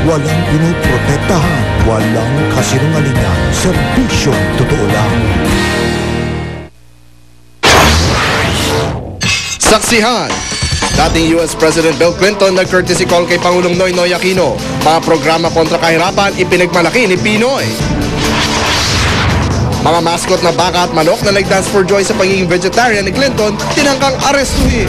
walang pinoprotektahan, walang kasinungalingan, serbisyong totoo lang. Saksihan! Dating US President Bill Clinton nag-courtesy call kay Pangulong Noynoy Aquino. Mga programa kontra kahirapan ipinagmalaki ni Pinoy. Mga mascot na baka at manok na nag-dance for joy sa pagiging vegetarian ni Clinton, tinangkang arestuhin.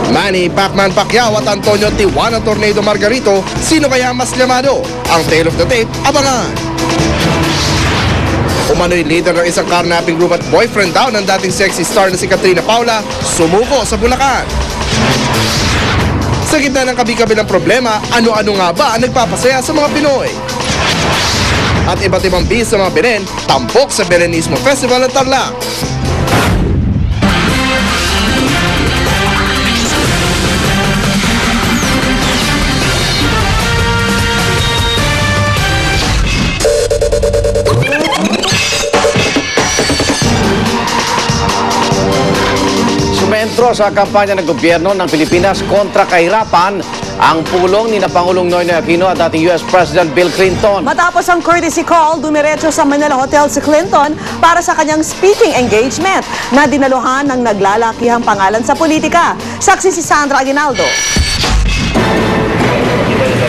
Manny Pacman Pacquiao at Antonio Tijuana Tornado Margarito, sino kaya mas llamado? Ang tale of the tape, abangan! Umano'y leader ng isang carnapping group at boyfriend daw ng dating sexy star na si Katrina Paula, sumuko sa Bulacan. Sa gitna ng kabi-kabilang problema, ano-ano nga ba ang nagpapasaya sa mga Pinoy? At iba't ibang bis sa mga Beren, tampok sa Berenismo Festival ng Tarlac. Sumentro sa kampanya ng gobyerno ng Pilipinas kontra kahirapan ang pulong ni Pangulong Noynoy Aquino at dating US President Bill Clinton. Matapos ang courtesy call, dumiretso sa Manila Hotel si Clinton para sa kanyang speaking engagement na dinaluhan ng naglalakihang pangalan sa politika. Saksi si Sandra Aguinaldo.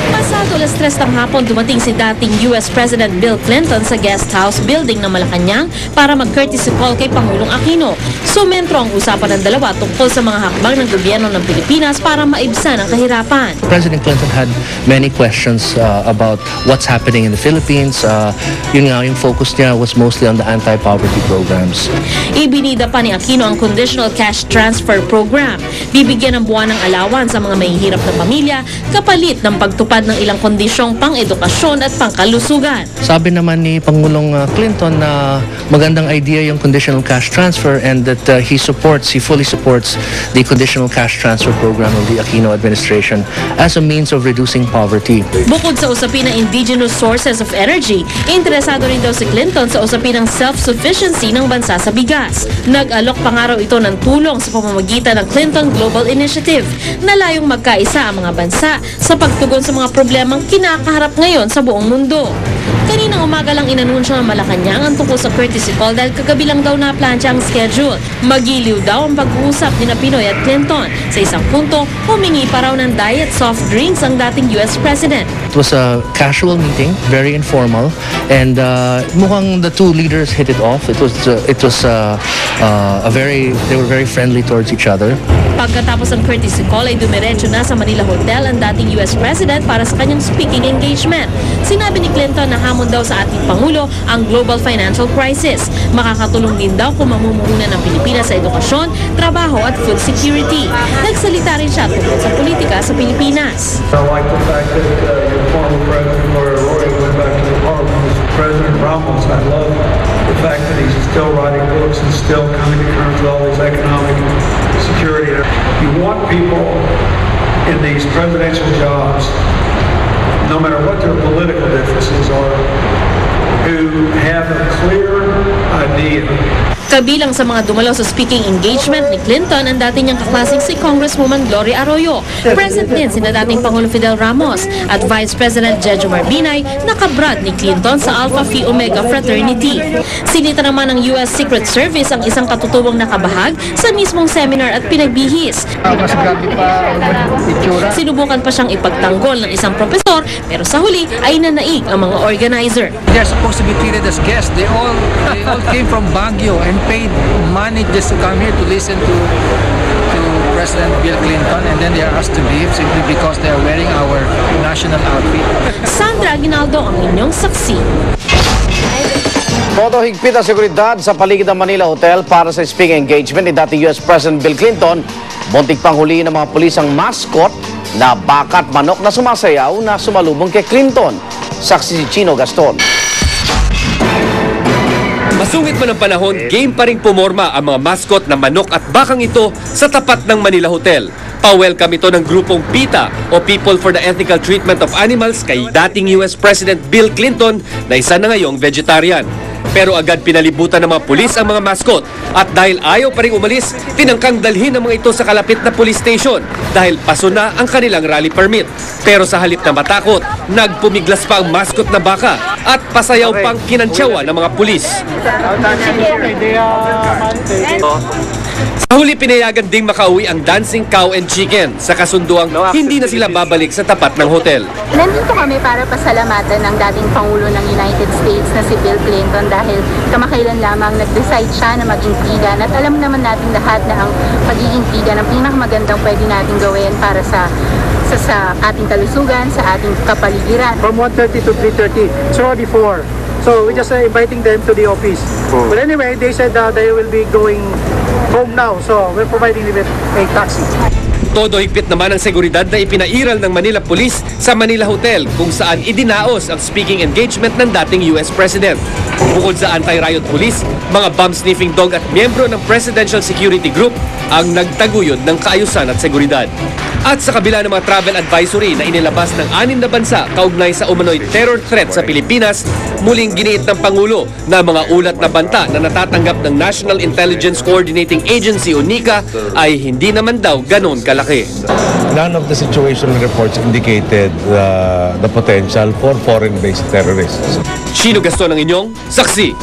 Pasado alas 3 ng hapon, dumating si dating US President Bill Clinton sa guest house building ng Malacanang para mag-courtesy call kay Pangulong Aquino. Sumentro ang usapan ng dalawa tungkol sa mga hakbang ng gobyerno ng Pilipinas para maibsan ang kahirapan. President Clinton had many questions about what's happening in the Philippines. Yun nga, yung focus niya was mostly on the anti-poverty programs. Ibinida pa ni Aquino ang Conditional Cash Transfer Program. Bibigyan ng buwan ng alawan sa mga mahihirap na pamilya kapalit ng pagtupad ng ilang kondisyong pang-edukasyon at pangkalusugan. Sabi naman ni Pangulong Clinton na magandang idea yung conditional cash transfer and that he fully supports the conditional cash transfer program of the Aquino administration as a means of reducing poverty. Bukod sa usapin ng indigenous sources of energy, interesado rin daw si Clinton sa usapin ng self-sufficiency ng bansa sa bigas. Nag-alok pa nga raw ito ng tulong sa pamamagitan ng Clinton Global Initiative na layong magkaisa ang mga bansa sa pagtugon sa mga problemang kinakaharap ngayon sa buong mundo. Kaninang umaga lang inanunsyo ng Malacanang ang tungkol sa courtesy call dahil kagabi lang daw na-plansya ang schedule. Magiliw daw ang pag-uusap ni Pinoy at Clinton. Sa isang punto, humingi pa raw ng diet soft drinks ang dating US President. It was a casual meeting, very informal, and mukhang the two leaders hit it off. They were very friendly towards each other. Pagkatapos ng courtesy call ay dumiretso na sa Manila Hotel ang dating US President para sa kanyang speaking engagement. Sinabi ni Clinton na hamon daw sa ating Pangulo ang global financial crisis. Makakatulong din daw kung mamumuhunan ng Pilipinas sa edukasyon, trabaho at food security. Nagsalita rin siya tungkol sa politika sa Pilipinas. I like the fact that your former President Gloria Arroyo went back to the Parliament with President Ramos. I love the fact that he's still writing books and still coming to terms with all these economic security. You want people in these presidential jobs, no matter what their political differences are, who have a clear idea. Kabilang sa mga dumalo sa speaking engagement ni Clinton ang dati niyang kaklaseng si Congresswoman Gloria Arroyo. Present din sina dating Pangulo Fidel Ramos at Vice President Jejomar Binay na kabrad ni Clinton sa Alpha Phi Omega Fraternity. Sinita naman ng US Secret Service ang isang katutubong nakabahag sa mismong seminar at pinagbihis. Sinubukan pa siyang ipagtanggol ng isang profesor pero sa huli ay nanaig ang mga organizer. They're supposed to be treated as guests. They all came from Baguio and paid money just to come here to listen to President Bill Clinton, and then they are asked to leave simply because they are wearing our national outfit. Sandra Aguinaldo ang inyong saksi. Todo higpit ang seguridad sa paligid ng Manila Hotel para sa speaking engagement ni dating US President Bill Clinton. Buntik pang huliin ng mga pulis ang mascot na baka at manok na sumasayaw na sumalubong kay Clinton. Saksi si Chino Gaston. Masungit man ang panahon, game pa rin pumorma ang mga mascot na manok at bakang ito sa tapat ng Manila Hotel. Pa-welcome ito ng grupong PETA o People for the Ethical Treatment of Animals kay dating US President Bill Clinton na isa na ngayong vegetarian. Pero agad pinalibutan ng mga pulis ang mga mascot. At dahil ayaw pa rin umalis, tinangkang dalhin ang mga ito sa kalapit na police station dahil paso na ang kanilang rally permit. Pero sa halip na matakot, nagpumiglas pa ang mascot na baka at pasayaw pang kinantsawa ng mga pulis. Sa huli, pinayagan ding makauwi ang dancing cow and chicken sa kasunduang hindi na sila babalik sa tapat ng hotel. Nandito kami para pasalamatan ng dating Pangulo ng United States na si Bill Clinton dahil kamakailan lamang nag-decide siya na maging vegan at alam naman natin lahat na ang pagiging vegan ang pinakamagandang pwede natin gawin para sa ating kalusugan, sa ating kapaligiran. From 1:30 to 3:30, it's already 4. So we're just inviting them to the office. But anyway, they said they will be going home now. So we're providing them with a taxi. Todo higpit naman ang seguridad na ipinairal ng Manila Police sa Manila Hotel kung saan idinaos ang speaking engagement ng dating US President. Bukod sa anti-riot police, mga bomb-sniffing dog at miyembro ng Presidential Security Group ang nagtaguyod ng kaayusan at seguridad. At sa kabila ng mga travel advisory na inilabas ng 6 na bansa kaugnay sa umano'y terror threat sa Pilipinas, muling giniit ng Pangulo na mga ulat na banta na natatanggap ng National Intelligence Coordinating Agency o NICA ay hindi naman daw ganon kalaki. None of the situational reports indicated the potential for foreign-based terrorists. Chino Gaston ang inyong saksi.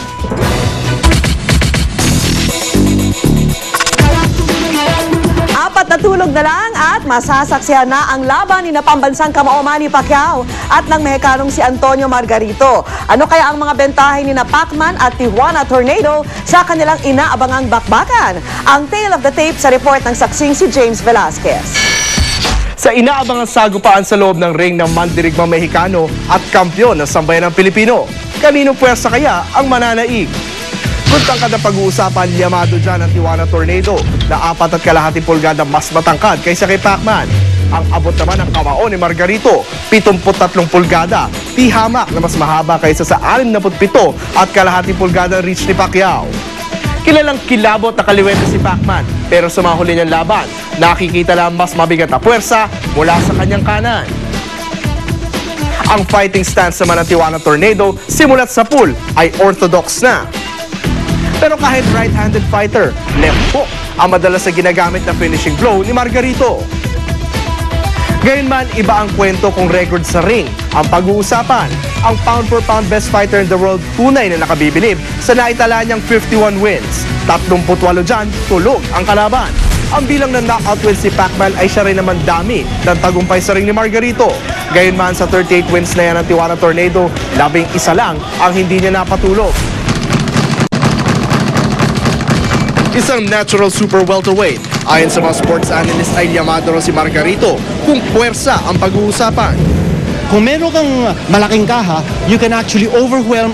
Natulog na lang at masasaksihan na ang laban ni napambansang kamao Manny Pacquiao at ng Mexicanong si Antonio Margarito. Ano kaya ang mga bentahe ni na Pacman at Tijuana Tornado sa kanilang inaabangang bakbakan? Ang tale of the tape sa report ng saksing si James Velasquez. Sa inaabangang sagupaan sa loob ng ring ng mandirigmang Mexicano at kampyon ng sambayan ng Pilipino, kanino puwersa kaya ang mananaig? Kuntang kada pag-uusapan, yamado dyan ang Tijuana Tornado na 4.5 pulgada mas matangkad kaysa kay Pacman. Ang abot naman ng kamao ni Margarito, 73 pulgada, tihamak na mas mahaba kaysa sa 67.5 pulgada reach ni Pacquiao. Kilalang kilabot na kaliwete si Pacman, pero sa mga huli niyang laban, nakikita lang mas mabigat na puwersa mula sa kanyang kanan. Ang fighting stance naman ng Tijuana Tornado simulat sa pool ay orthodox na. Pero kahit right-handed fighter, left hook ang madalas na ginagamit na finishing blow ni Margarito. Gayunman, iba ang kwento kung record sa ring. Ang pag-uusapan, ang pound-for-pound best fighter in the world tunay na nakabibilib sa naitala niyang 51 wins. 38 dyan, tulog ang kalaban. Ang bilang ng knockout wins si Pacman ay siya rin naman dami ng tagumpay sa ring ni Margarito. Gayunman, sa 38 wins na yan ng Tijuana Tornado, 11 lang ang hindi niya napatulog. Isang natural super welterweight. Ayon sa mga sports analyst ay yamado rin si Margarito kung puwersa ang pag-uusapan. Kung meron kang malaking kaha, you can actually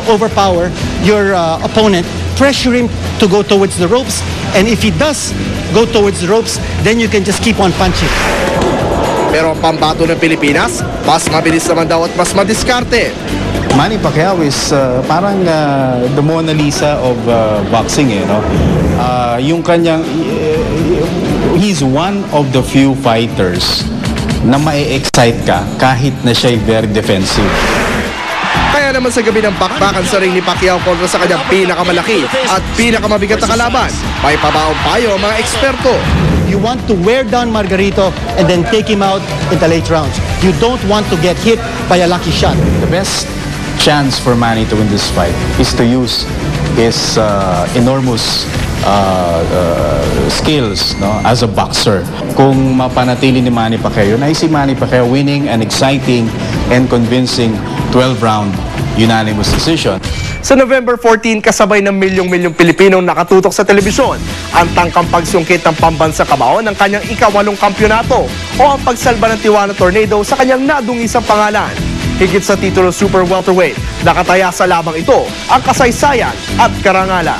overpower your opponent, pressure him to go towards the ropes, and if he does go towards the ropes, then you can just keep on punching. Pero ang pambato ng Pilipinas, mas mabilis naman daw at mas madiskarte. Manny Pacquiao is parang the Mona Lisa of boxing, you know. Yung kanyang, he's one of the few fighters na ma-excite ka kahit na siya'y very defensive. Kaya naman sa gabi ng bakbakan sa ring ni Pacquiao kontra sa kanyang pinakamalaki at pinakamabigat na kalaban, may pabaong payo ang mga eksperto. You want to wear down Margarito and then take him out in the late rounds. You don't want to get hit by a lucky shot. The best chance for Manny to win this fight is to use his enormous skills, no, as a boxer. Kung mapanatili ni Manny Pacquiao, na si Manny Pacquiao winning an exciting and convincing 12-round unanimous decision. Sa November 14, kasabay ng milyong-milyong Pilipinong nakatutok sa telebisyon ang tangkang pagsungkit ng pambansang kamao ng kanyang ika-8 kampyonato o ang pagsalba ng Tijuana Tornado sa kanyang nadungisang pangalan. Higit sa titulo super welterweight, nakataya sa labang ito ang kasaysayan at karangalan.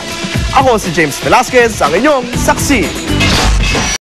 Ako si James Velasquez, ang inyong saksi.